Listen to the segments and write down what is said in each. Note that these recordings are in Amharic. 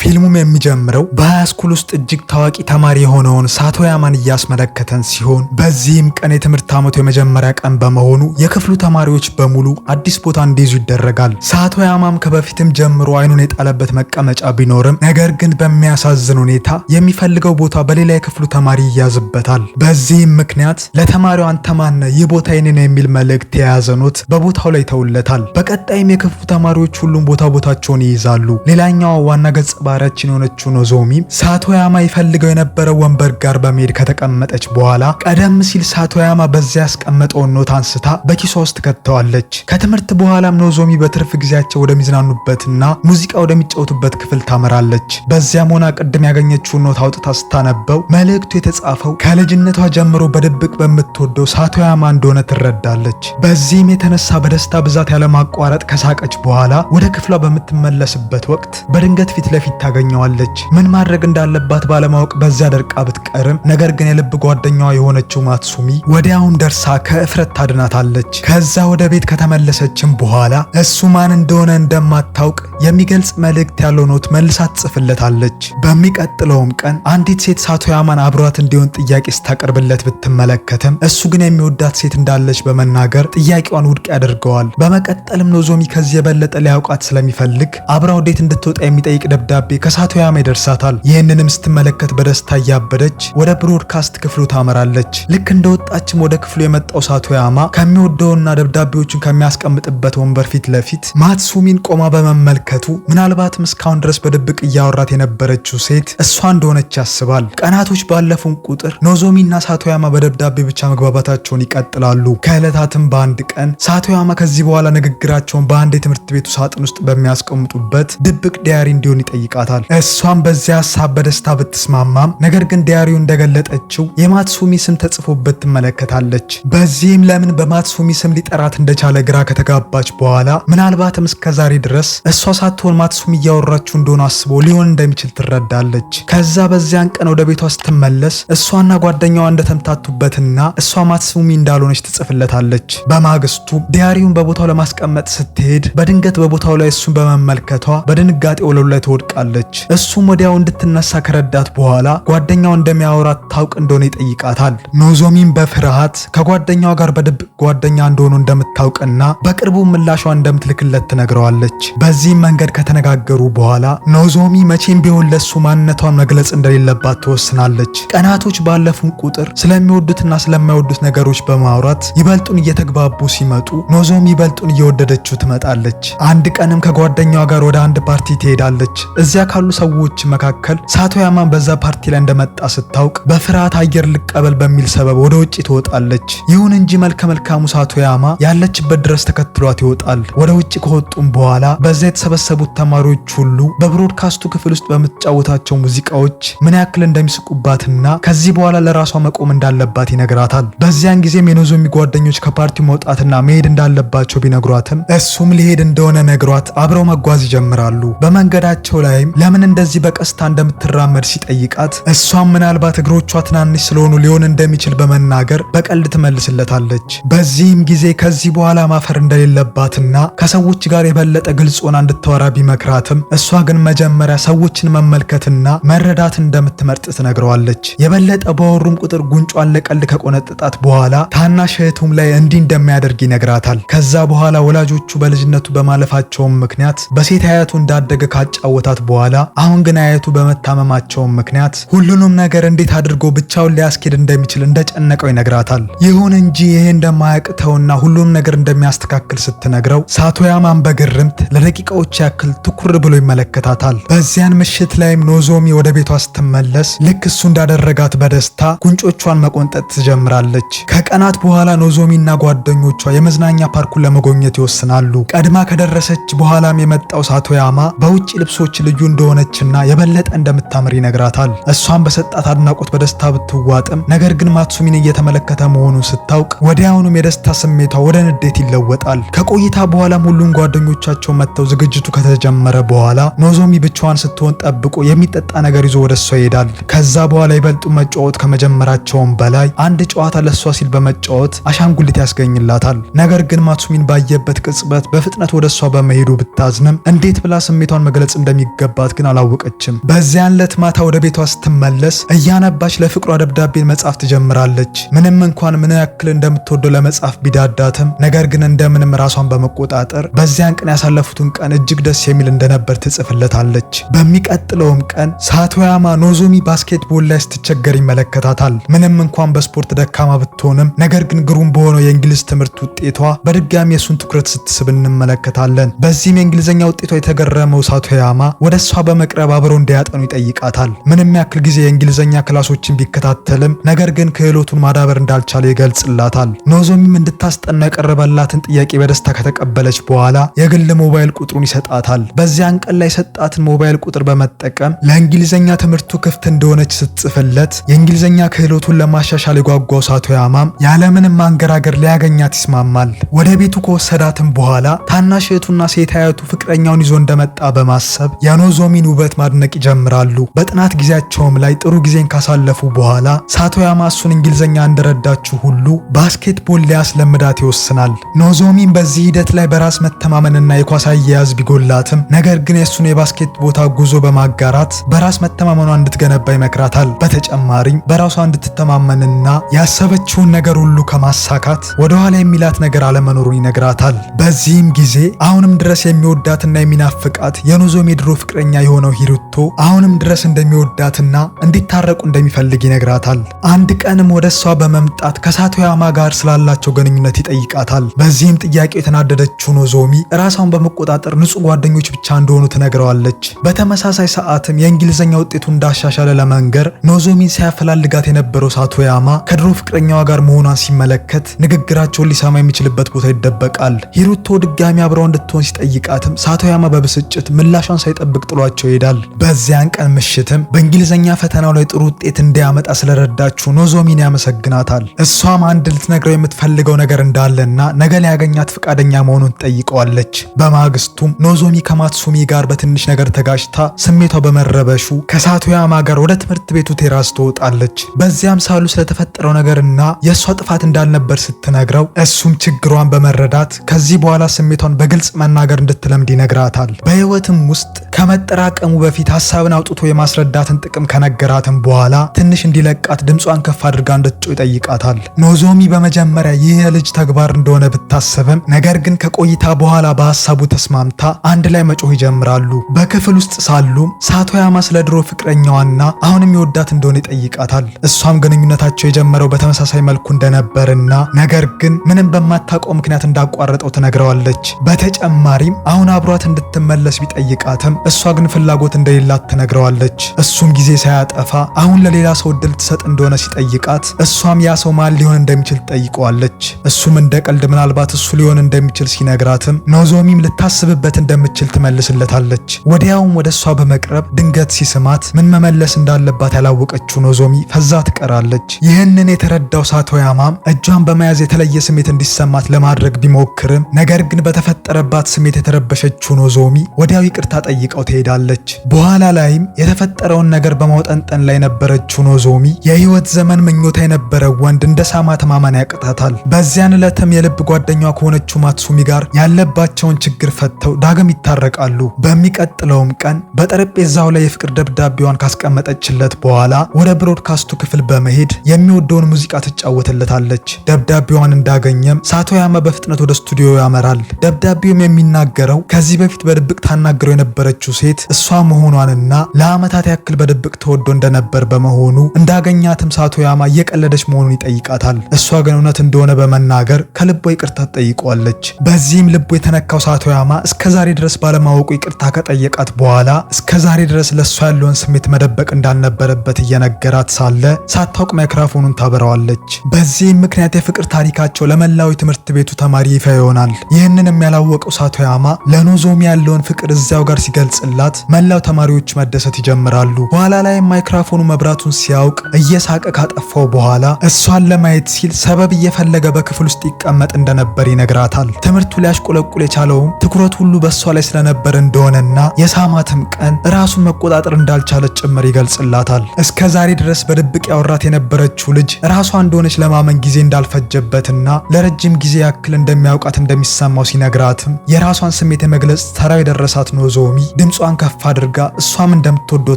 ፊልሙም የሚጀምረው በሃይስኩል ውስጥ እጅግ ታዋቂ ተማሪ የሆነውን ሳቶያማን እያስመለከተን ሲሆን በዚህም ቀን የትምህርት ዓመቱ የመጀመሪያ ቀን በመሆኑ የክፍሉ ተማሪዎች በሙሉ አዲስ ቦታ እንዲይዙ ይደረጋል። ሳቶያማም ከበፊትም ጀምሮ አይኑን የጣለበት መቀመጫ ቢኖርም ነገር ግን በሚያሳዝን ሁኔታ የሚፈልገው ቦታ በሌላ የክፍሉ ተማሪ ይያዝበታል። በዚህም ምክንያት ለተማሪው አንተ ማነህ ይህ ቦታ የኔ ነው የሚል መልእክት የያዘ ኖት በቦታው ላይ ተውለታል። በቀጣይም የክፍሉ ተማሪዎች ሁሉም ቦታቸውን ይይዛሉ። ሌላኛዋ ዋና ገጽ ባህሪያችን የሆነችው ኖዞሚ ሳቶያማ ይፈልገው የነበረው ወንበር ጋር በመሄድ ከተቀመጠች በኋላ ቀደም ሲል ሳቶያማ በዚያ ያስቀመጠውን ኖት አንስታ በኪሷ ውስጥ ከተዋለች። ከትምህርት በኋላም ኖዞሚ በትርፍ ጊዜያቸው ወደሚዝናኑበትና ሙዚቃ ወደሚጫወቱበት ክፍል ታመራለች። በዚያም ሆና ቅድም ያገኘችውን ኖት አውጥታ ስታነበው መልእክቱ የተጻፈው ከልጅነቷ ጀምሮ በድብቅ በምትወደው ሳቶያማ እንደሆነ ትረዳለች። በዚህም የተነሳ በደስታ ብዛት ያለማቋረጥ ከሳቀች በኋላ ወደ ክፍሏ በምትመለስበት ወቅት በድንገት ፊት ለፊት ታገኘዋለች። ምን ማድረግ እንዳለባት ባለማወቅ በዚያ ደርቃ ብትቀርም ነገር ግን የልብ ጓደኛዋ የሆነችው ማትሱሚ ወዲያውን ደርሳ ከእፍረት ታድናታለች። ከዛ ወደ ቤት ከተመለሰችም በኋላ እሱ ማን እንደሆነ እንደማታውቅ የሚገልጽ መልእክት ያለው ኖት መልሳ ትጽፍለታለች። በሚቀጥለውም ቀን አንዲት ሴት ሳቶያማን አብሯት እንዲሆን ጥያቄ ስታቀርብለት ብትመለከትም እሱ ግን የሚወዳት ሴት እንዳለች በመናገር ጥያቄዋን ውድቅ ያደርገዋል። በመቀጠልም ኖዞሚ ከዚህ የበለጠ ሊያውቃት ስለሚፈልግ አብራው ዴት እንድትወጣ የሚጠይቅ ደብዳቤ ከሳቶያማ ይደርሳታል። ይህንንም ስትመለከት በደስታ እያበደች ወደ ብሮድካስት ክፍሉ ታመራለች። ልክ እንደወጣችም ወደ ክፍሉ የመጣው ሳቶያማ ከሚወደውና ደብዳቤዎችን ከሚያስቀምጥበት ወንበር ፊት ለፊት ማትሱሚን ቆማ በመመልከቱ ምናልባትም እስካሁን ድረስ በድብቅ እያወራት የነበረችው ሴት እሷ እንደሆነች ያስባል። ቀናቶች ባለፉን ቁጥር ኖዞሚና ሳቶያማ በደብዳቤ ብቻ መግባባታቸውን ይቀጥላሉ። ከዕለታትም በአንድ ቀን ሳቶያማ ከዚህ በኋላ ንግግራቸውን በአንድ የትምህርት ቤቱ ሳጥን ውስጥ በሚያስቀምጡበት ድብቅ ዲያሪ እንዲሆን ይጠይቃታል። እሷም በዚያ ሀሳብ በደስታ ብትስማማም ነገር ግን ዲያሪው እንደገለጠችው የማትሱሚ ስም ተጽፎበት ትመለከታለች። በዚህም ለምን በማትሱሚ ስም ሊጠራት እንደቻለ ግራ ከተጋባች በኋላ ምናልባትም እስከዛሬ ድረስ እሷ ሳትሆን ማትሱሚ እያወራችው እንደሆነ አስቦ ሊሆን እንደሚችል ትረዳለች። ከዛ በዚያን ቀን ወደ ቤቷ ስትመለስ እሷና ጓደኛዋ እንደተምታቱበትና እሷ ማትሱሚ እንዳልሆነች ትጽፍለታለች። በማግስቱ ዲያሪውን በቦታው ለማስቀመጥ ስትሄድ በድንገት በቦታው ላይ እሱን በመመልከቷ በድንጋጤ ወለሉ ላይ ትወድቃለች። እሱም ወዲያው እንድትነሳ ከረዳት በኋላ ጓደኛው እንደሚያወራት ታውቅ እንደሆነ ይጠይቃታል። ኖዞሚም በፍርሃት ከጓደኛዋ ጋር በድብቅ ጓደኛ እንደሆኑ እንደምታውቅና በቅርቡ ምላሿ እንደምትልክለት ትነግረዋለች። በዚህም መንገድ ከተነጋገሩ በኋላ ኖዞሚ መቼም ቢሆን ለሱ ማንነቷን መግለጽ እንደሌለባት ትወስናለች። ቀናቶች ባለፉን ቁጥር ስለሚወዱትና ስለማይወዱት ነገሮች በማውራት ይበልጡን እየተግባቡ ሲመጡ ኖዞሚ ይበልጡን እየወደደችው ትመጣለች። አንድ ቀንም ከጓደኛዋ ጋር ወደ አንድ ፓርቲ ትሄዳለች። እዚያ ካሉ ሰዎች መካከል ሳቶያማን በዛ ፓርቲ ላይ እንደመጣ ስታውቅ በፍርሃት አየር ልቀበል በሚል ሰበብ ወደ ውጭ ትወጣለች። ይሁን እንጂ መልከ መልካሙ ሳቶያማ ያለችበት ድረስ ተከትሏት ይወጣል። ወደ ውጭ ከወጡም በኋላ በዛ የተሰበሰቡት ተማሪዎች ሁሉ በብሮድካስቱ ክፍል ውስጥ በምትጫወታቸው ሙዚቃዎች ምን ያክል እንደሚስቁባትና ከዚህ በኋላ ለራሷ መቆም እንዳለባት ይነግራታል። በዚያን ጊዜም የኖዞሚ ጓደኞች ከፓርቲው መውጣትና መሄድ እንዳለባቸው ቢነግሯትም እሱም ሊሄድ እንደሆነ ነግሯት አብረው መጓዝ ይጀምራሉ። በመንገዳቸው ላይም ለምን እንደዚህ በቀስታ እንደምትራመድ ሲጠይቃት እሷም ምናልባት እግሮቿ ትናንሽ ስለሆኑ ሊሆን እንደሚችል በመናገር በቀልድ ትመልስለታለች። በዚህም ጊዜ ከዚህ በኋላ ማፈር እንደሌለባትና ከሰዎች ጋር የበለጠ ግልጽ ሆና እንድታወራ ቢመክራትም እሷ ግን መጀመሪያ ሰዎችን መመልከትና መረዳት እንደምትመርጥ ትነግረዋለች። የበለጠ በወሩም ቁጥር ጉንጯን ለቀልድ ከቆነጠጣት በኋላ ታናሽ እህቱም ላይ እንዲህ እንደሚያደርግ ይነግራታል። ከዛ በኋላ ወላጆቹ በልጅነቱ በማለፋቸውም ምክንያት በሴት አያቱ እንዳደገ ካጫወታት በኋላ አሁን ግን አያቱ በመታመማቸው ምክንያት ሁሉንም ነገር እንዴት አድርጎ ብቻውን ሊያስኬድ እንደሚችል እንደጨነቀው ይነግራታል። ይሁን እንጂ ይሄ እንደማያቅተውና ሁሉንም ነገር እንደሚያስተካክል ስትነግረው ሳቶያማን በግርምት ለደቂቃዎች ያክል ትኩር ብሎ ይመለከታታል። በዚያን ምሽት ላይም ኖዞሚ ወደ ቤቷ ስትመለስ ልክ እሱ እንዳደረጋት በደስታ ጉንጮቿን መቆንጠጥ ትጀምራለች። ከቀናት በኋላ ኖዞሚና ጓደኞቿ የመዝናኛ ፓርኩን ለመጎብኘት ይወስናሉ። ቀድማ ከደረሰች በኋላም የመጣው ሳቶያማ በውጭ ልብሶች ልዩ እንደሆነችና የበለጠ እንደምታምር ይነግራታል። እሷም በሰጣት አድናቆት በደስታ ብትዋጥም ነገር ግን ማትሱሚን እየተመለከተ መሆኑን ስታውቅ ወዲያውኑም የደስታ ስሜቷ ወደ ንዴት ይለወጣል። ከቆይታ በኋላም ሁሉም ጓደኞቻቸው መጥተው ዝግጅቱ ከተጀመረ በኋላ ኖዞሚ ብቻዋን ስትሆን ጠብቆ የሚጠጣ ነገር ይዞ ወደ እሷ ይሄዳል። ከዛ በኋላ ይበልጡ መጫወት ከመጀመራቸውም በላይ አንድ ጨዋታ ለሷ ሲል በመጫወት አሻንጉሊት ያስገኝላታል። ነገር ግን ማትሱሚን ባየበት ቅጽበት በፍጥነት ወደ እሷ በመሄዱ ብታዝንም እንዴት ብላ ስሜቷን መግለጽ እንደሚገባ እንደሚገባት ግን አላወቀችም። በዚያን ዕለት ማታ ወደ ቤቷ ስትመለስ እያነባች ለፍቅሯ ደብዳቤን መጻፍ ትጀምራለች። ምንም እንኳን ምን ያክል እንደምትወደው ለመጻፍ ቢዳዳትም ነገር ግን እንደምንም ራሷን በመቆጣጠር በዚያን ቀን ያሳለፉትን ቀን እጅግ ደስ የሚል እንደነበር ትጽፍለታለች። በሚቀጥለውም ቀን ሳቶያማ ኖዞሚ ባስኬትቦል ላይ ስትቸገር ይመለከታታል። ምንም እንኳን በስፖርት ደካማ ብትሆንም ነገር ግን ግሩም በሆነው የእንግሊዝ ትምህርት ውጤቷ በድጋሚ የሱን ትኩረት ስትስብ እንመለከታለን። በዚህም የእንግሊዝኛ ውጤቷ የተገረመው ሳቶያማ ወደ እሷ በመቅረብ አብረው እንዲያጠኑ ይጠይቃታል። ምንም ያክል ጊዜ የእንግሊዝኛ ክላሶችን ቢከታተልም ነገር ግን ክህሎቱን ማዳበር እንዳልቻለ ይገልጽላታል። ኖዞሚም እንድታስጠና የቀረበላትን ጥያቄ በደስታ ከተቀበለች በኋላ የግል ሞባይል ቁጥሩን ይሰጣታል። በዚያን ቀን ላይ የሰጣትን ሞባይል ቁጥር በመጠቀም ለእንግሊዝኛ ትምህርቱ ክፍት እንደሆነች ስትጽፍለት የእንግሊዝኛ ክህሎቱን ለማሻሻል የጓጓው ሳቶያማም ያለምንም ማንገራገር ሊያገኛት ይስማማል። ወደ ቤቱ ከወሰዳትም በኋላ ታናሽ እህቱና ሴት አያቱ ፍቅረኛውን ይዞ እንደመጣ በማሰብ የኖዞሚን ውበት ማድነቅ ይጀምራሉ። በጥናት ጊዜያቸውም ላይ ጥሩ ጊዜን ካሳለፉ በኋላ ሳቶያማ እሱን እንግሊዝኛ እንደረዳችው ሁሉ ባስኬትቦል ሊያስለምዳት ይወስናል። ኖዞሚን በዚህ ሂደት ላይ በራስ መተማመንና የኳስ አያያዝ ቢጎላትም ነገር ግን የሱን የባስኬት ቦታ ጉዞ በማጋራት በራስ መተማመኗ እንድትገነባ ይመክራታል። በተጨማሪም በራሷ እንድትተማመንና ያሰበችውን ነገር ሁሉ ከማሳካት ወደኋላ የሚላት ነገር አለመኖሩን ይነግራታል። በዚህም ጊዜ አሁንም ድረስ የሚወዳትና የሚናፍቃት የኖዞሚ ድሮ ፍቅረኛ የሆነው ሂሩቶ አሁንም ድረስ እንደሚወዳትና እንዲታረቁ እንደሚፈልግ ይነግራታል። አንድ ቀንም ወደ እሷ በመምጣት ከሳቶያማ ጋር ስላላቸው ግንኙነት ይጠይቃታል። በዚህም ጥያቄው የተናደደችው ኖዞሚ ራሷን በመቆጣጠር ንጹህ ጓደኞች ብቻ እንደሆኑ ትነግረዋለች። በተመሳሳይ ሰዓትም የእንግሊዝኛ ውጤቱ እንዳሻሻለ ለመንገር ኖዞሚን ሲያፈላልጋት የነበረው ሳቶያማ ከድሮ ፍቅረኛዋ ጋር መሆኗን ሲመለከት ንግግራቸውን ሊሰማ የሚችልበት ቦታ ይደበቃል። ሂሩቶ ድጋሚ አብረው እንድትሆን ሲጠይቃትም ሳቶያማ በብስጭት ምላሿን ሳይጠብቅ ጥሏቸው ይሄዳል። በዚያን ቀን ምሽትም በእንግሊዝኛ ፈተናው ላይ ጥሩ ውጤት እንዲያመጣ ስለረዳችው ኖዞሚን ያመሰግናታል። እሷም አንድ ልትነግረው የምትፈልገው ነገር እንዳለና ነገ ሊያገኛት ፈቃደኛ መሆኑን ትጠይቀዋለች። በማግስቱም ኖዞሚ ከማትሱሚ ጋር በትንሽ ነገር ተጋጭታ ስሜቷ በመረበሹ ከሳቶያማ ጋር ወደ ትምህርት ቤቱ ቴራስ ትወጣለች። በዚያም ሳሉ ስለተፈጠረው ነገርና የእሷ ጥፋት እንዳልነበር ስትነግረው እሱም ችግሯን በመረዳት ከዚህ በኋላ ስሜቷን በግልጽ መናገር እንድትለምድ ይነግራታል። በህይወትም ውስጥ ከመጠራቀሙ በፊት ሀሳብን አውጥቶ የማስረዳትን ጥቅም ከነገራትም በኋላ ትንሽ እንዲለቃት ድምጿን ከፍ አድርጋ እንድትጮህ ይጠይቃታል። ኖዞሚ በመጀመሪያ ይህ የልጅ ተግባር እንደሆነ ብታሰብም ነገር ግን ከቆይታ በኋላ በሀሳቡ ተስማምታ አንድ ላይ መጮህ ይጀምራሉ። በክፍል ውስጥ ሳሉም ሳቶያማ ስለ ድሮ ፍቅረኛዋና አሁንም የወዳት እንደሆነ ይጠይቃታል። እሷም ግንኙነታቸው የጀመረው በተመሳሳይ መልኩ እንደነበርና ነገር ግን ምንም በማታውቀው ምክንያት እንዳቋረጠው ትነግረዋለች። በተጨማሪም አሁን አብሯት እንድትመለስ ቢጠይቃትም እሷ ግን ፍላጎት እንደሌላት ትነግረዋለች። እሱም ጊዜ ሳያጠፋ አሁን ለሌላ ሰው እድል ትሰጥ እንደሆነ ሲጠይቃት እሷም ያ ሰው ማን ሊሆን እንደሚችል ትጠይቀዋለች። እሱም እንደ ቀልድ ምናልባት እሱ ሊሆን እንደሚችል ሲነግራትም ኖዞሚም ልታስብበት እንደምትችል ትመልስለታለች። ወዲያውም ወደ እሷ በመቅረብ ድንገት ሲስማት ምን መመለስ እንዳለባት ያላወቀችው ኖዞሚ ፈዛ ትቀራለች። ይህንን የተረዳው ሳቶያማም እጇን በመያዝ የተለየ ስሜት እንዲሰማት ለማድረግ ቢሞክርም ነገር ግን በተፈጠረባት ስሜት የተረበሸችው ኖዞሚ ወዲያው ይቅርታ ጠይቀው ትሄዳለች። በኋላ ላይም የተፈጠረውን ነገር በማውጠንጠን ላይ ነበረችው ኖዞሚ የህይወት ዘመን ምኞታ የነበረ ወንድ እንደ ሳማት ማመን ያቅታታል። በዚያን ዕለትም የልብ ጓደኛዋ ከሆነችው ማትሱሚ ጋር ያለባቸውን ችግር ፈተው ዳግም ይታረቃሉ። በሚቀጥለውም ቀን በጠረጴዛው ላይ የፍቅር ደብዳቤዋን ካስቀመጠችለት በኋላ ወደ ብሮድካስቱ ክፍል በመሄድ የሚወደውን ሙዚቃ ትጫወትለታለች። ደብዳቤዋን እንዳገኘም ሳቶያማ በፍጥነት ወደ ስቱዲዮ ያመራል። ደብዳቤውም የሚናገረው ከዚህ በፊት በድብቅ ታናግረው የነበረችው ሴት እሷ መሆኗንና ለዓመታት ያክል በድብቅ ተወዶ እንደነበር በመሆኑ እንዳገኛትም ሳቶያማ እየቀለደች መሆኑን ይጠይቃታል። እሷ ግን እውነት እንደሆነ በመናገር ከልቧ ይቅርታ ትጠይቀዋለች። በዚህም ልቡ የተነካው ሳቶያማ እስከዛሬ ድረስ ባለማወቁ ይቅርታ ከጠየቃት በኋላ እስከዛሬ ድረስ ለእሷ ያለውን ስሜት መደበቅ እንዳልነበረበት እየነገራት ሳለ ሳታውቅ ማይክራፎኑን ታበራዋለች። በዚህም ምክንያት የፍቅር ታሪካቸው ለመላው ትምህርት ቤቱ ተማሪ ይፋ ይሆናል። ይህንንም ያላወቀው ሳቶያማ ለኖዞሚ ያለውን ፍቅር እዚያው ጋር ሲገልጽላት መላው ተማሪዎች መደሰት ይጀምራሉ። በኋላ ላይ ማይክራፎኑ መብራቱን ሲያውቅ እየሳቀ ካጠፋው በኋላ እሷን ለማየት ሲል ሰበብ እየፈለገ በክፍል ውስጥ ይቀመጥ እንደነበር ይነግራታል። ትምህርቱ ሊያሽቆለቁል የቻለውም ትኩረት ሁሉ በእሷ ላይ ስለነበር እንደሆነና የሳማትም ቀን ራሱን መቆጣጠር እንዳልቻለች ጭምር ይገልጽላታል። እስከ ዛሬ ድረስ በድብቅ ያወራት የነበረችው ልጅ ራሷ እንደሆነች ለማመን ጊዜ እንዳልፈጀበትና ለረጅም ጊዜ ያክል እንደሚያውቃት እንደሚሰማው ሲነግራትም የራሷን ስሜት የመግለጽ ተራው የደረሳት ኖዞሚ ድምጿን ከፍ አድርጋ እሷም እንደምትወደው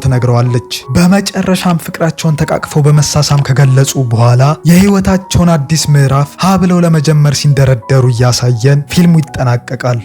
ትነግረዋለች። በመጨረሻም ፍቅራቸውን ተቃቅፈው በመሳሳም ከገለጹ በኋላ የህይወታቸውን አዲስ ምዕራፍ ሀ ብለው ለመጀመር ሲንደረደሩ እያሳየን ፊልሙ ይጠናቀቃል።